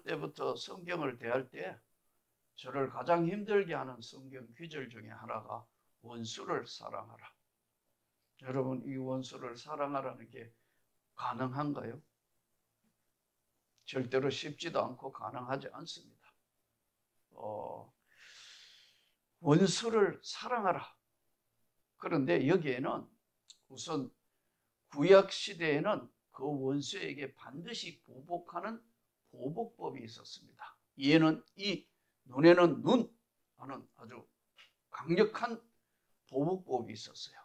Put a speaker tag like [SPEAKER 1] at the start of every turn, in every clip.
[SPEAKER 1] 때부터 성경을 대할 때 저를 가장 힘들게 하는 성경 구절 중에 하나가 원수를 사랑하라. 여러분, 이 원수를 사랑하라는 게 가능한가요? 절대로 쉽지도 않고 가능하지 않습니다. 원수를 사랑하라. 그런데 여기에는 우선 구약 시대에는 그 원수에게 반드시 보복하는 보복법이 있었습니다. 이에는 이, 눈에는 눈 하는 아주 강력한 보복법이 있었어요.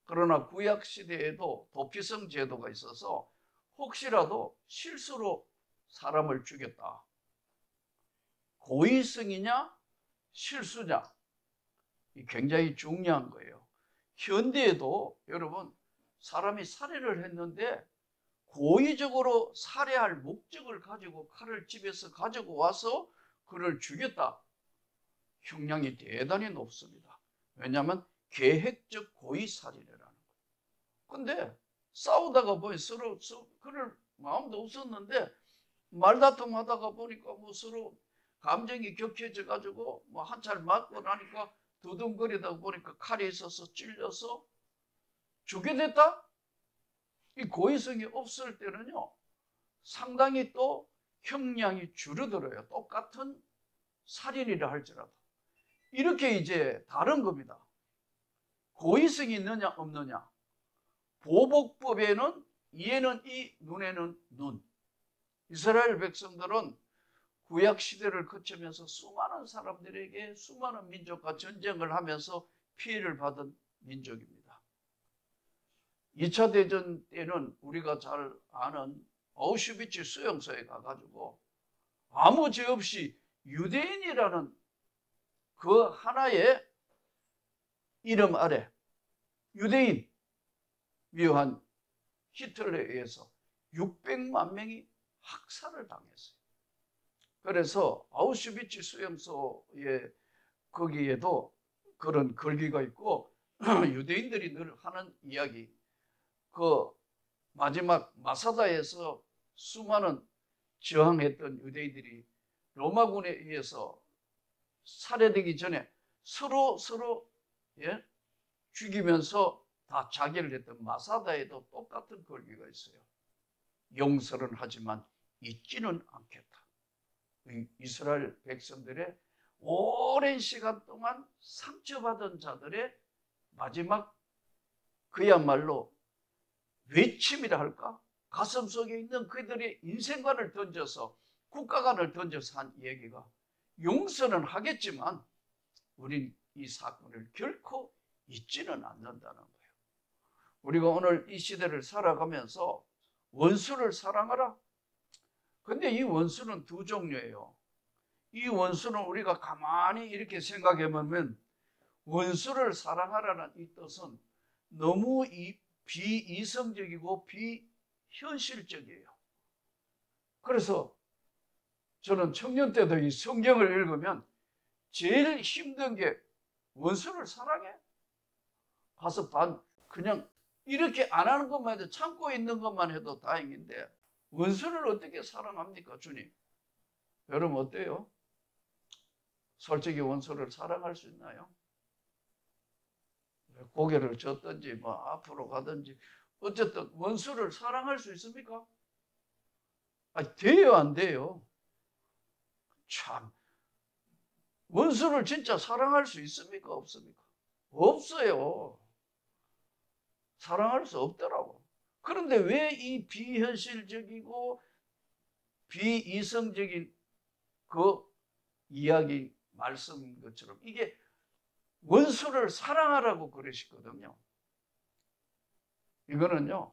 [SPEAKER 1] 그러나 구약 시대에도 도피성 제도가 있어서 혹시라도 실수로 사람을 죽였다. 고의성이냐 실수냐, 굉장히 중요한 거예요. 현대에도 여러분, 사람이 살해를 했는데 고의적으로 살해할 목적을 가지고 칼을 집에서 가지고 와서 그를 죽였다. 형량이 대단히 높습니다. 왜냐하면 계획적 고의살인이라는 거예요. 근데 싸우다가 보니 서로 그럴 마음도 없었는데 말다툼 하다가 보니까 뭐 서로 감정이 격해져 가지고 뭐 한 차를 맞고 나니까 두둥거리다 보니까 칼이 있어서 찔려서 죽게 됐다? 이 고의성이 없을 때는요, 상당히 또 형량이 줄어들어요. 똑같은 살인이라 할지라도. 이렇게 이제 다른 겁니다. 고의성이 있느냐 없느냐. 보복법에는 이에는 이, 눈에는 눈. 이스라엘 백성들은 구약 시대를 거치면서 수많은 사람들에게 수많은 민족과 전쟁을 하면서 피해를 받은 민족입니다. 2차 대전 때는 우리가 잘 아는 아우슈비츠 수용소에 가가지고 아무 죄 없이 유대인이라는 그 하나의 이름 아래 유대인 묘한 히틀러에 의해서 600만 명이 학살을 당했어요. 그래서 아우슈비츠 수용소에 거기에도 그런 글귀가 있고 유대인들이 늘 하는 이야기, 그 마지막 마사다에서 수많은 저항했던 유대인들이 로마군에 의해서 살해되기 전에 서로 죽이면서 다 자결을 했던 마사다에도 똑같은 글귀가 있어요. 용서는 하지만 잊지는 않겠다. 이스라엘 백성들의 오랜 시간 동안 상처받은 자들의 마지막 그야말로 외침이라 할까? 가슴속에 있는 그들의 인생관을 던져서 국가관을 던져서 한 얘기가, 용서는 하겠지만 우린 이 사건을 결코 잊지는 않는다는 거예요. 우리가 오늘 이 시대를 살아가면서 원수를 사랑하라. 근데 이 원수는 두 종류예요. 이 원수는 우리가 가만히 이렇게 생각해 보면 원수를 사랑하라는 이 뜻은 너무 비이성적이고 비현실적이에요. 그래서 저는 청년 때도 이 성경을 읽으면 제일 힘든 게 원수를 사랑해? 가서 그냥 이렇게 안 하는 것만 해도, 참고 있는 것만 해도 다행인데 원수를 어떻게 사랑합니까, 주님? 여러분 어때요? 솔직히 원수를 사랑할 수 있나요? 고개를 젓든지 뭐 앞으로 가든지 어쨌든 원수를 사랑할 수 있습니까? 돼요, 안 돼요? 참, 원수를 진짜 사랑할 수 있습니까, 없습니까? 없어요. 사랑할 수 없더라고. 그런데 왜 이 비현실적이고 비이성적인 그 이야기 말씀 것처럼 이게 원수를 사랑하라고 그러시거든요. 이거는요,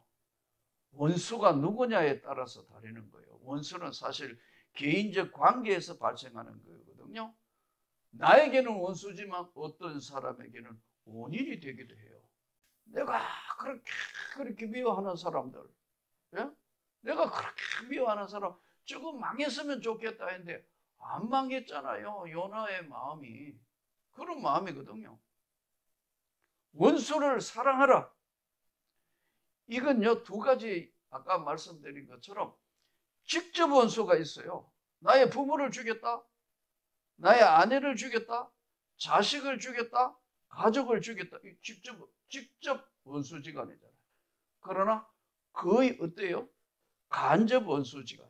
[SPEAKER 1] 원수가 누구냐에 따라서 다르는 거예요. 원수는 사실 개인적 관계에서 발생하는 거거든요. 나에게는 원수지만 어떤 사람에게는 원인이 되기도 해요. 내가 그렇게 미워하는 사람들, 예? 내가 그렇게 미워하는 사람, 저거 망했으면 좋겠다 했는데 안 망했잖아요. 요나의 마음이 그런 마음이거든요. 원수를 사랑하라. 이건요, 두 가지 아까 말씀드린 것처럼 직접 원수가 있어요. 나의 부모를 죽였다. 나의 아내를 죽였다. 자식을 죽였다. 가족을 죽였다. 직접 원수지간이잖아요. 그러나 거의 어때요? 간접 원수지간.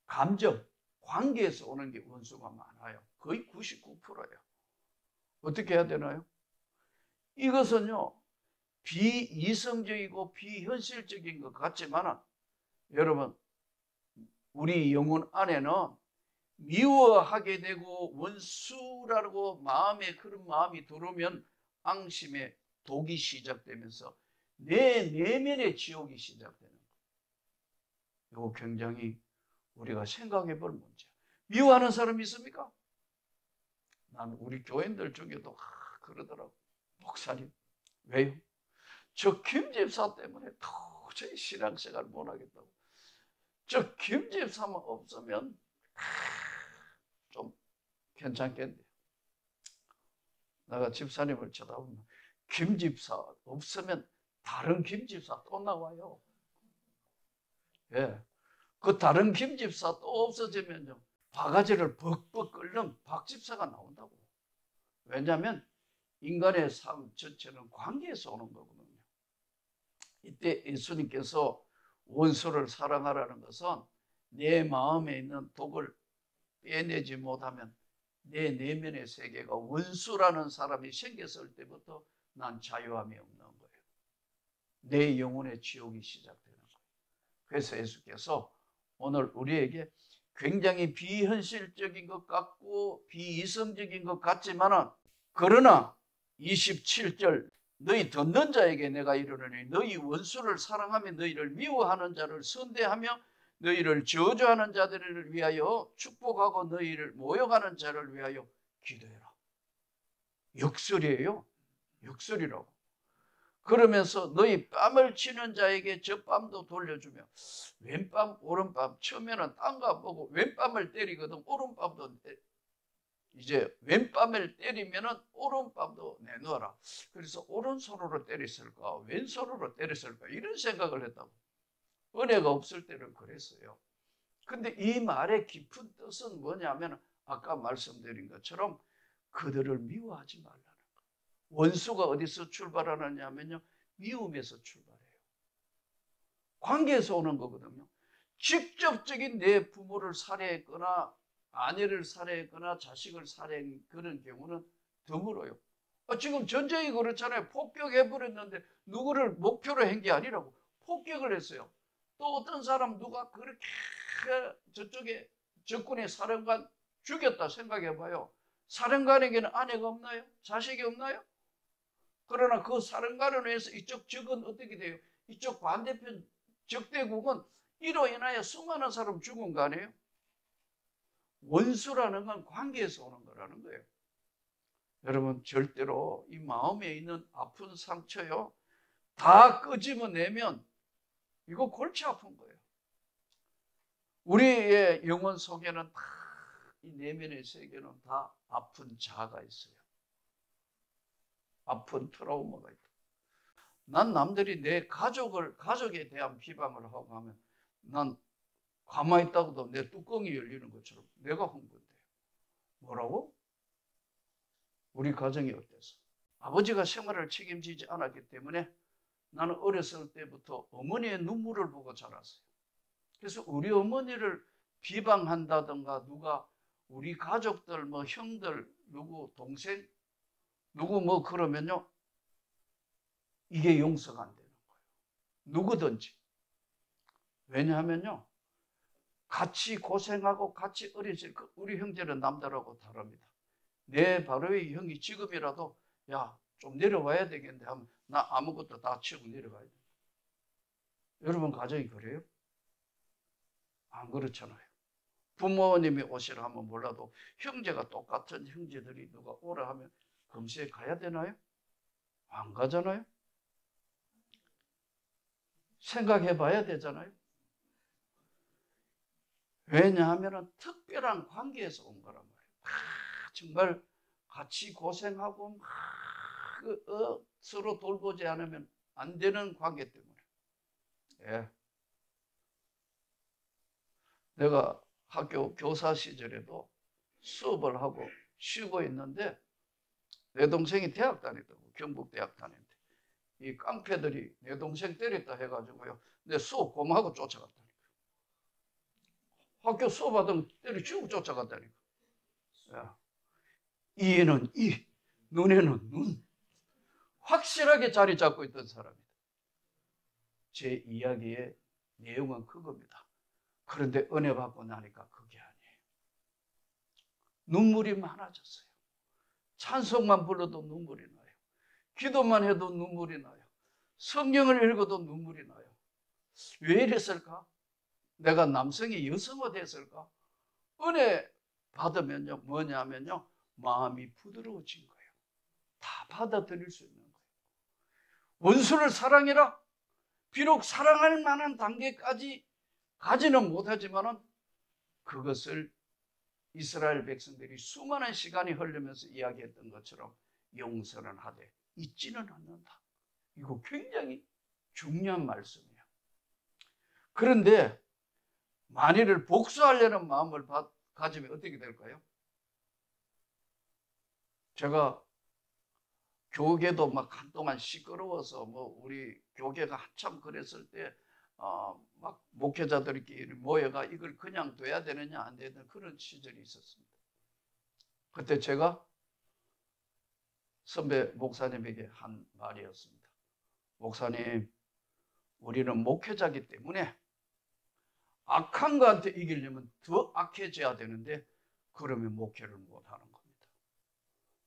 [SPEAKER 1] 감정, 관계에서 오는 게 원수가 많아요. 거의 99%예요. 어떻게 해야 되나요? 이것은요, 비이성적이고 비현실적인 것 같지만 여러분, 우리 영혼 안에는 미워하게 되고 원수라고 마음에 그런 마음이 들어오면 앙심의 독이 시작되면서 내 내면의 지옥이 시작되는 거예요. 이거 굉장히 우리가 생각해 볼 문제야. 미워하는 사람이 있습니까? 나는 우리 교인들 중에도 그러더라고. 목사님, 왜요? 저 김 집사 때문에 도저히 신앙생활 못 하겠다고. 저 김 집사만 없으면 좀 괜찮겠네. 내가 집사님을 쳐다보면 김 집사 없으면 다른 김 집사 또 나와요. 예. 그 다른 김 집사 또 없어지면요, 바가지를 벅벅 끓는 박 집사가 나온다고. 왜냐하면 인간의 삶 전체는 관계에서 오는 거거든요. 이때 예수님께서 원수를 사랑하라는 것은 내 마음에 있는 독을 빼내지 못하면 내 내면의 세계가 원수라는 사람이 생겼을 때부터 난 자유함이 없는 거예요. 내 영혼의 지옥이 시작되는 거예요. 그래서 예수께서 오늘 우리에게 굉장히 비현실적인 것 같고 비이성적인 것 같지만 그러나 27절 너희 듣는 자에게 내가 이르노니 너희 원수를 사랑하며 너희를 미워하는 자를 선대하며 너희를 저주하는 자들을 위하여 축복하고 너희를 모욕하는 자를 위하여 기도해라. 역설이에요. 역설이라고. 그러면서 너희 뺨을 치는 자에게 저 뺨도 돌려주며 왼뺨 오른뺨 처음에는 딴가 보고 왼뺨을 때리거든 오른뺨도 이제 왼뺨을 때리면은 오른뺨도 내놓아라. 그래서 오른손으로 때렸을까 왼손으로 때렸을까 이런 생각을 했다고. 은혜가 없을 때는 그랬어요. 근데 이 말의 깊은 뜻은 뭐냐면 아까 말씀드린 것처럼 그들을 미워하지 말라는 거. 원수가 어디서 출발하느냐면요, 미움에서 출발해요. 관계에서 오는 거거든요. 직접적인 내 부모를 살해했거나 아내를 살해했거나 자식을 살해한 그런 경우는 드물어요. 지금 전쟁이 그렇잖아요. 폭격해버렸는데 누구를 목표로 한 게 아니라고 폭격을 했어요. 또 어떤 사람 누가 그렇게 저쪽에 적군의 사령관 죽였다 생각해봐요. 사령관에게는 아내가 없나요? 자식이 없나요? 그러나 그 사령관을 위해서 이쪽 적은 어떻게 돼요? 이쪽 반대편 적대국은 이로 인하여 수많은 사람 죽은 거 아니에요? 원수라는 건 관계에서 오는 거라는 거예요. 여러분 절대로 이 마음에 있는 아픈 상처요 다 끄집어내면 이거 골치 아픈 거예요. 우리의 영혼 속에는 다 이 내면의 세계는 다 아픈 자아가 있어요. 아픈 트라우마가 있다. 난 남들이 내 가족에 대한 비방을 하고 하면 난 가만히 있다가도 내 뚜껑이 열리는 것처럼 내가 한 건데. 뭐라고? 우리 가정이 어때서? 아버지가 생활을 책임지지 않았기 때문에 나는 어렸을 때부터 어머니의 눈물을 보고 자랐어요. 그래서 우리 어머니를 비방한다든가 누가 우리 가족들 뭐 형들 누구 동생 누구 뭐 그러면요 이게 용서가 안 되는 거예요. 누구든지. 왜냐하면요 같이 고생하고 같이 어려질 우리 형제는 남들하고 다릅니다. 내 바로의 형이 지금이라도 야 좀 내려와야 되겠는데 하면 나 아무것도 다 치고 내려가야 돼. 여러분 가정이 그래요? 안 그렇잖아요. 부모님이 오시라 하면 몰라도 형제가 똑같은 형제들이 누가 오라 하면 금세 가야 되나요? 안 가잖아요. 생각해 봐야 되잖아요. 왜냐하면 특별한 관계에서 온 거란 말이에요. 정말 같이 고생하고 서로 돌보지 않으면 안 되는 관계 때문에. 예. 내가 학교 교사 시절에도 수업을 하고 쉬고 있는데 내 동생이 대학 다니더라고. 경북대학 다니는데 이 깡패들이 내 동생 때렸다 해가지고요. 내 수업 고마하고 쫓아갔다니까. 학교 수업하던 때려치우고 쫓아갔다니까. 야, 이에는 이, 눈에는 눈. 확실하게 자리 잡고 있던 사람이다. 제 이야기의 내용은 그겁니다. 그런데 은혜 받고 나니까 그게 아니에요. 눈물이 많아졌어요. 찬송만 불러도 눈물이 나요. 기도만 해도 눈물이 나요. 성경을 읽어도 눈물이 나요. 왜 이랬을까? 내가 남성이 여성화 됐을까? 은혜 받으면요, 뭐냐면요, 마음이 부드러워진 거예요. 다 받아들일 수 있는 거예요. 원수를 사랑해라. 비록 사랑할 만한 단계까지 가지는 못하지만은 그것을 이스라엘 백성들이 수많은 시간이 흐르면서 이야기했던 것처럼 용서는 하되 잊지는 않는다. 이거 굉장히 중요한 말씀이에요. 그런데 만일을 복수하려는 마음을 가지면 어떻게 될까요? 제가 교계도 막 한동안 시끄러워서 뭐 우리 교계가 한참 그랬을 때 막 목회자들끼리 모여가 이걸 그냥 둬야 되느냐 안 되는 그런 시절이 있었습니다. 그때 제가 선배 목사님에게 한 말이었습니다. 목사님, 우리는 목회자이기 때문에 악한 거한테 이기려면 더 악해져야 되는데 그러면 목회를 못하는 겁니다.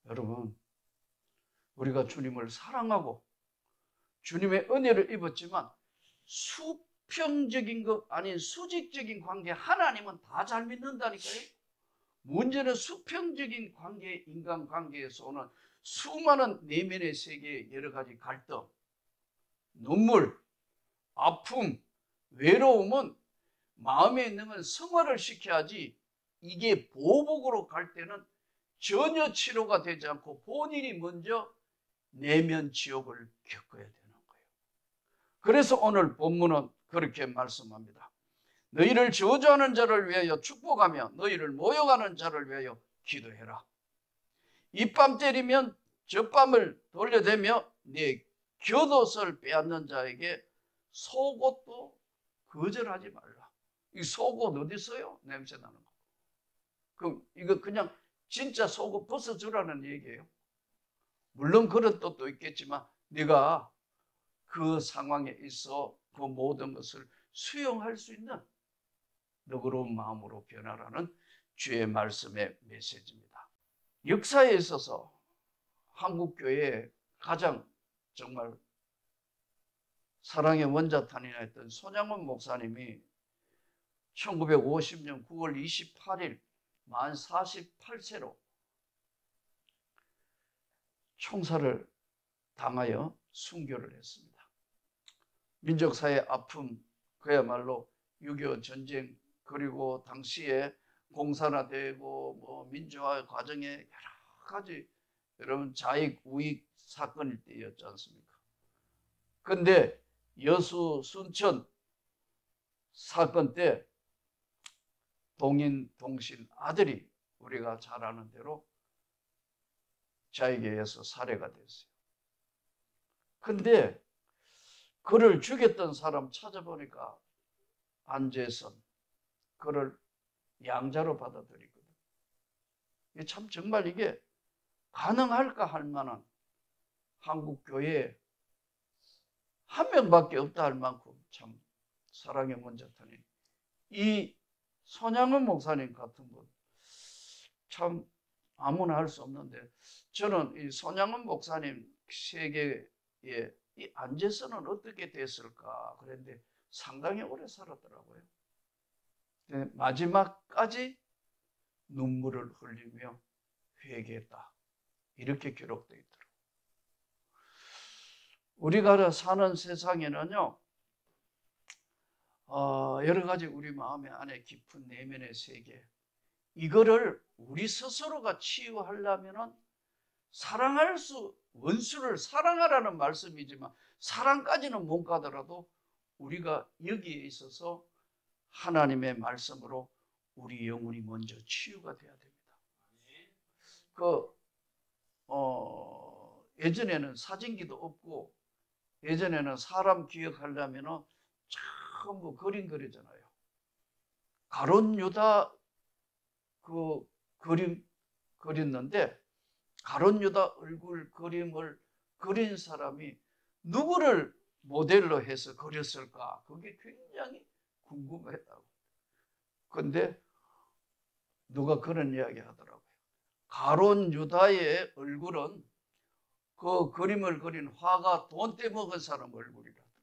[SPEAKER 1] 여러분, 우리가 주님을 사랑하고 주님의 은혜를 입었지만 수평적인 것 아닌 수직적인 관계, 하나님은 다 잘 믿는다니까요. 문제는 수평적인 관계, 인간관계에서 오는 수많은 내면의 세계의 여러 가지 갈등, 눈물, 아픔, 외로움은 마음에 있는 건 승화를 시켜야지 이게 보복으로 갈 때는 전혀 치료가 되지 않고 본인이 먼저 내면 지옥을 겪어야 되는 거예요. 그래서 오늘 본문은 그렇게 말씀합니다. 너희를 저주하는 자를 위하여 축복하며 너희를 모욕하는 자를 위하여 기도해라. 이 뺨 때리면 저 뺨을 돌려대며 네 곁옷을 빼앗는 자에게 속옷도 거절하지 말라. 이 속옷 어디 있어요? 냄새 나는 거. 그럼 이거 그냥 진짜 속옷 벗어주라는 얘기예요. 물론 그런 뜻도 있겠지만 네가 그 상황에 있어 그 모든 것을 수용할 수 있는 너그러운 마음으로 변하라는 주의 말씀의 메시지입니다. 역사에 있어서 한국교회에 가장 정말 사랑의 원자탄이라 했던 손양원 목사님이 1950년 9월 28일 만 48세로 총살을 당하여 순교를 했습니다. 민족사의 아픔, 그야말로 6.25 전쟁, 그리고 당시에 공산화되고 뭐 민주화 과정에 여러 가지 여러분 좌익 우익 사건일 때였지 않습니까? 근데 여수 순천 사건 때 동인 동신 아들이 우리가 잘 아는 대로 좌익에 의해서 살해가 됐어요. 근데 그를 죽였던 사람 찾아보니까 안재선, 그를 양자로 받아들이거든. 참 정말 이게 가능할까 할 만한 한국 교회에 한 명밖에 없다 할 만큼 참 사랑의 원자탄이 이 손양원 목사님 같은 분 참 아무나 할 수 없는데 저는 이 손양원 목사님 세계에 이 안재선은 어떻게 됐을까 그랬는데 상당히 오래 살았더라고요. 마지막까지 눈물을 흘리며 회개했다. 이렇게 기록되어 있더라고요. 우리가 사는 세상에는요, 여러 가지 우리 마음의 안에 깊은 내면의 세계, 이거를 우리 스스로가 치유하려면은 원수를 사랑하라는 말씀이지만 사랑까지는 못 가더라도 우리가 여기에 있어서 하나님의 말씀으로 우리 영혼이 먼저 치유가 돼야 됩니다. 예전에는 사진기도 없고, 예전에는 사람 기억하려면 전부 그림 그리잖아요. 가룟 유다 그 그림 그렸는데, 가룟 유다 얼굴 그림을 그린 사람이 누구를 모델로 해서 그렸을까? 그게 굉장히 궁금했다고. 근데 누가 그런 이야기 하더라고요. 가룟 유다의 얼굴은 그 그림을 그린 화가 돈 떼먹은 사람 얼굴이라더라고요.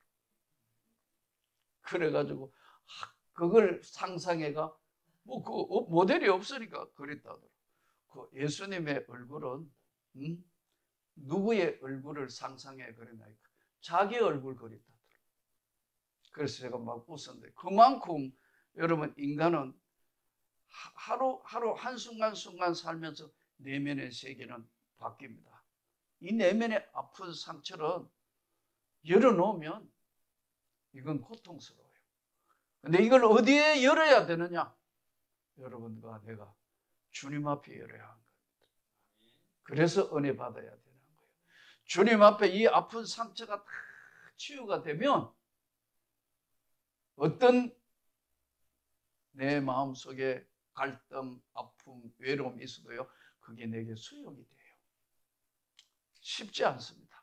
[SPEAKER 1] 그래가지고 그걸 상상해가 그 모델이 없으니까 그랬다더라고요. 그 예수님의 얼굴은 누구의 얼굴을 상상해 그랬나요? 자기 얼굴 그렸다더라고요. 그래서 제가 막 웃었는데, 그만큼 여러분 인간은 하루 한순간 살면서 내면의 세계는 바뀝니다. 이 내면의 아픈 상처는 열어놓으면 이건 고통스러워요. 근데 이걸 어디에 열어야 되느냐? 여러분과 내가 주님 앞에 열어야 하는 겁니다. 그래서 은혜 받아야 되는 거예요. 주님 앞에 이 아픈 상처가 다 치유가 되면 어떤 내 마음속에 갈등, 아픔, 외로움이 있어도요, 그게 내게 수용이 돼요. 쉽지 않습니다.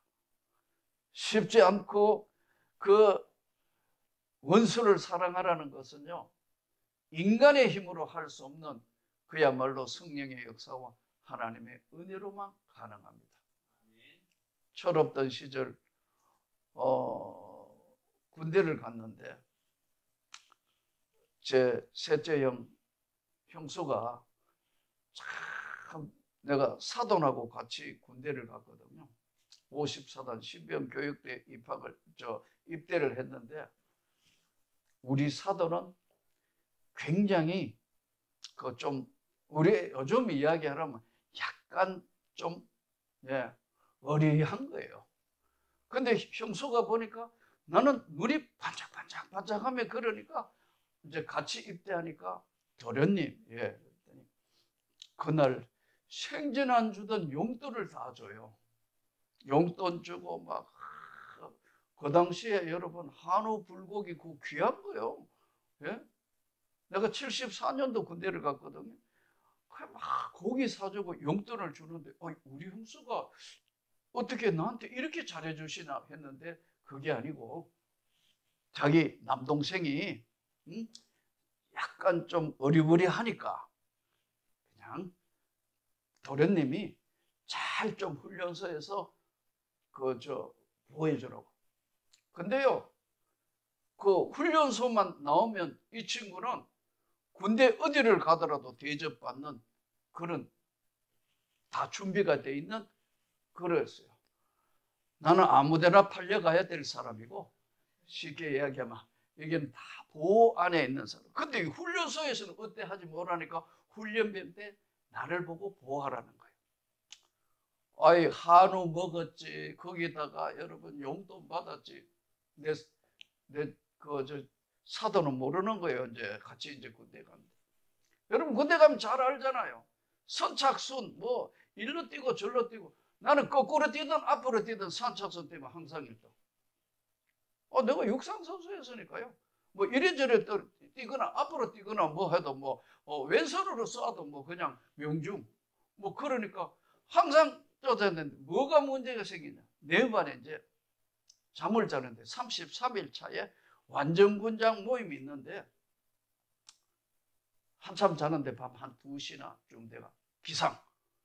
[SPEAKER 1] 쉽지 않고, 그 원수를 사랑하라는 것은요, 인간의 힘으로 할 수 없는 그야말로 성령의 역사와 하나님의 은혜로만 가능합니다. 철없던 시절 군대를 갔는데, 제 셋째 형수가 참, 내가 사돈하고 같이 군대를 갔거든요. 54단 신병 교육대 입대를 했는데, 우리 사돈은 굉장히 우리 요즘 이야기하라면 약간 좀 어리한 거예요. 근데 형수가 보니까 나는 눈이 반짝반짝하며, 그러니까 이제 같이 입대하니까, 도련님, 그날 생전 안 주던 용돈을 다 줘요. 용돈 주고 그 당시에 여러분 한우 불고기 그 귀한 거요. 내가 74년도 군대를 갔거든요. 막 고기 사주고 용돈을 주는데, 우리 형수가 어떻게 나한테 이렇게 잘해주시나 했는데, 그게 아니고 자기 남동생이 약간 좀 어리버리하니까 그냥 도련님이 잘 좀 훈련소에서 보호해주라고. 근데요, 그 훈련소만 나오면 이 친구는 군대 어디를 가더라도 대접받는 그런 다 준비가 돼 있는 그랬어요. 나는 아무데나 팔려가야 될 사람이고, 쉽게 이야기하면 여기는 다 보호 안에 있는 사람. 근데 훈련소에서는 어때 하지 못하니까 훈련병 때 나를 보고 보호하라는 거예요. 아이, 한우 먹었지, 거기다가 여러분 용돈 받았지. 사도는 모르는 거예요. 이제 같이 군대 가는데. 여러분 군대 가면 잘 알잖아요. 선착순 일로 뛰고 절로 뛰고, 나는 거꾸로 뛰든 앞으로 뛰든 선착순 뛰면 항상 1등. 내가 육상 선수였으니까요. 이래저래 뛰거나 앞으로 뛰거나 해도 왼손으로 쏴도 그냥 명중. 그러니까 항상 뛰었는데, 뭐가 문제가 생기냐? 내 반에 이제 잠을 자는데 33일 차에 완전군장 모임이 있는데, 한참 자는데 밤 한 2시나쯤 내가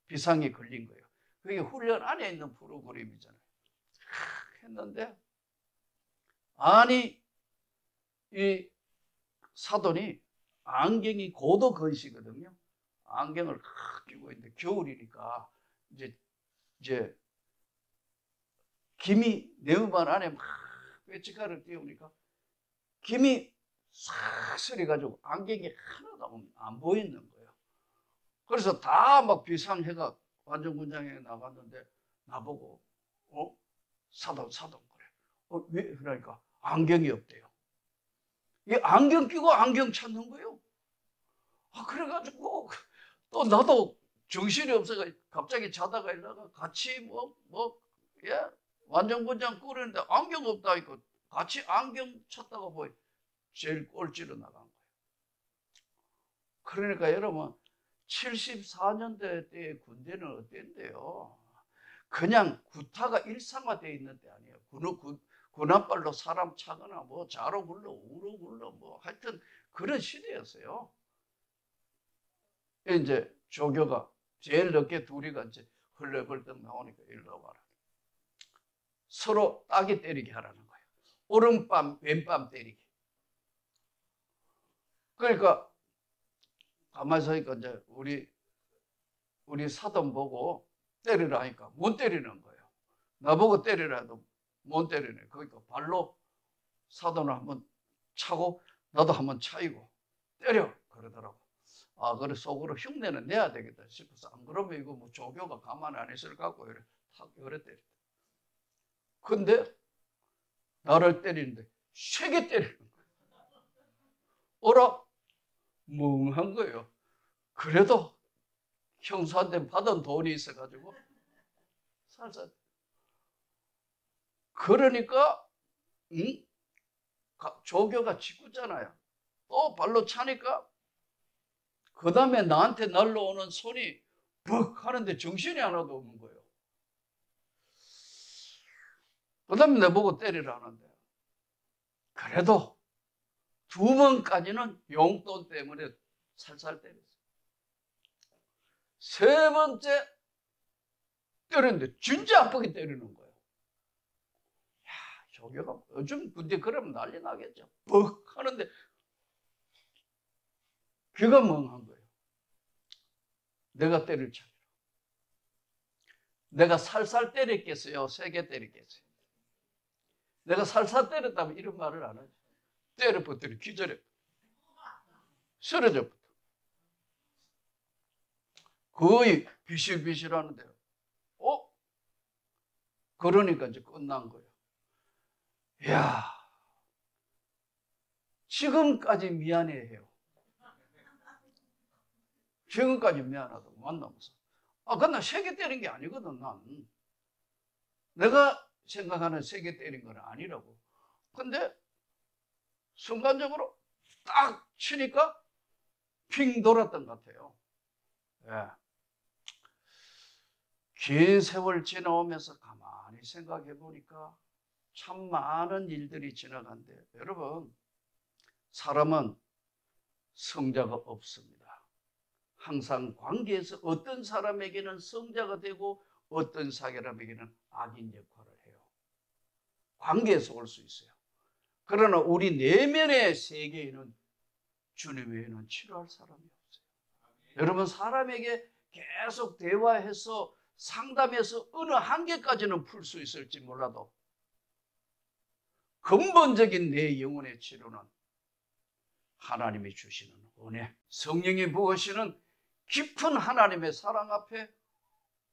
[SPEAKER 1] 비상이 걸린 거예요. 그게 훈련 안에 있는 프로그램이잖아요. 했는데, 아니, 이 사돈이 안경이 고도 건시거든요. 안경을 끼고 있는데, 겨울이니까 이제 김이 네모반 안에 막 빼치카를 띄우니까 김이 싹 서려가지고 안경이 하나도 안 보이는 거예요. 그래서 다 비상해가 완전군장에 나갔는데, 나보고 사돈 그래. 왜? 그러니까 안경이 없대요. 이 안경 끼고 안경 찾는 거예요. 그래가지고 또 나도 정신이 없어가 갑자기 자다가 일어나가 같이 예, 완전군장 끓이는데 안경 없다 이거 같이 안경 찾다가 보니 제일 꼴찌로 나간 거예요. 그러니까 여러분 74년대 때의 군대는 어땠는데요? 그냥 구타가 일상화되어 있는 데 아니에요. 군함발로 사람 차거나 뭐 좌로 굴러 우로 굴러 뭐 하여튼 그런 시대였어요. 이제 조교가 제일 늦게 둘이가 이제 헐레벌떡 나오니까 일로 와라. 서로 따기 때리게 하라는 거예요. 오른밤 왼밤 때리기. 그러니까 가만히 서니까 이제 우리 사돈 보고 때리라니까 못 때리는 거예요. 나보고 때리라도 못 때리네. 그러니까 발로 사돈을 한번 차고 나도 한번 차이고 때려 그러더라고. 그래 속으로 흉내는 내야 되겠다 싶어서 안 그러면 이거 뭐 조교가 가만 안 있을 것 같고 이래 탁 때렸다. 근데 나를 때리는데 세게 때리는 거예요. 어라? 멍한 거예요. 그래도 형수한테 받은 돈이 있어가지고 살살. 그러니까 조교가 짓궂잖아요. 또 발로 차니까 그 다음에 나한테 날라오는 손이 벅 하는데 정신이 하나도 없는 거예요. 그 다음에 내보고 때리라 하는데 그래도 2번까지는 용돈 때문에 살살 때렸어요. 3번째 때렸는데 진짜 아프게 때리는 거예요. 야, 조교가 요즘 군대 그러면 난리 나겠죠. 벅 하는데 귀가 멍한 거예요. 내가 때릴 차례로. 내가 살살 때렸겠어요? 세게 때렸겠어요? 내가 살살 때렸다면 이런 말을 안 하죠. 때려버리더니 기절해. 쓰러져. 거의 비실비실 하는데요. 그러니까 이제 끝난 거예요. 이야, 지금까지 미안해해요. 지금까지 미안하다고 만나면서. 근데 세게 때린 게 아니거든, 난. 내가 생각하는 세게 때린 건 아니라고. 근데 순간적으로 딱 치니까 핑 돌았던 것 같아요. 예. 긴 세월 지나오면서 가만히 생각해 보니까 참 많은 일들이 지나간대. 여러분, 사람은 성자가 없습니다. 항상 관계에서 어떤 사람에게는 성자가 되고 어떤 사람에게는 악인 역할을 해요. 관계에서 올 수 있어요. 그러나 우리 내면의 세계에는 주님 외에는 치료할 사람이 없어요. 여러분, 사람에게 계속 대화해서 상담해서 어느 한계까지는 풀 수 있을지 몰라도 근본적인 내 영혼의 치료는 하나님이 주시는 은혜, 성령이 부으시는 깊은 하나님의 사랑 앞에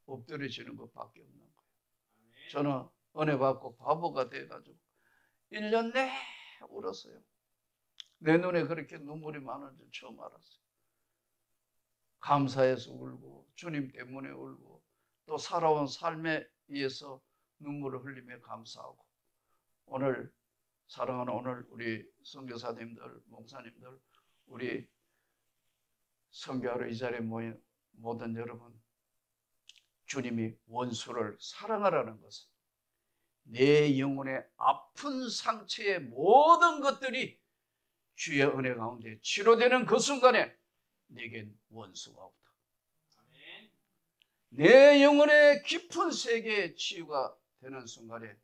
[SPEAKER 1] 엎드려지는 것밖에 없는 거예요. 저는 은혜 받고 바보가 돼가지고 1년 내내 울었어요. 내 눈에 그렇게 눈물이 많은 줄 처음 알았어요. 감사해서 울고 주님 때문에 울고 또 살아온 삶에 의해서 눈물을 흘리며 감사하고 오늘 사랑하는 오늘 우리 선교사님들, 목사님들, 우리 선교하러 이 자리에 모인 모든 여러분, 주님이 원수를 사랑하라는 것은 내 영혼의 아픈 상처의 모든 것들이 주의 은혜 가운데 치료되는 그 순간에 내겐 원수가 없다. 내 영혼의 깊은 세계에 치유가 되는 순간에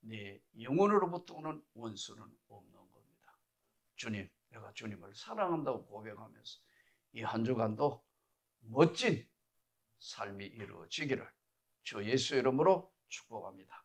[SPEAKER 1] 내 영혼으로부터 오는 원수는 없는 겁니다. 주님, 내가 주님을 사랑한다고 고백하면서 이 한 주간도 멋진 삶이 이루어지기를 주 예수 이름으로 축복합니다.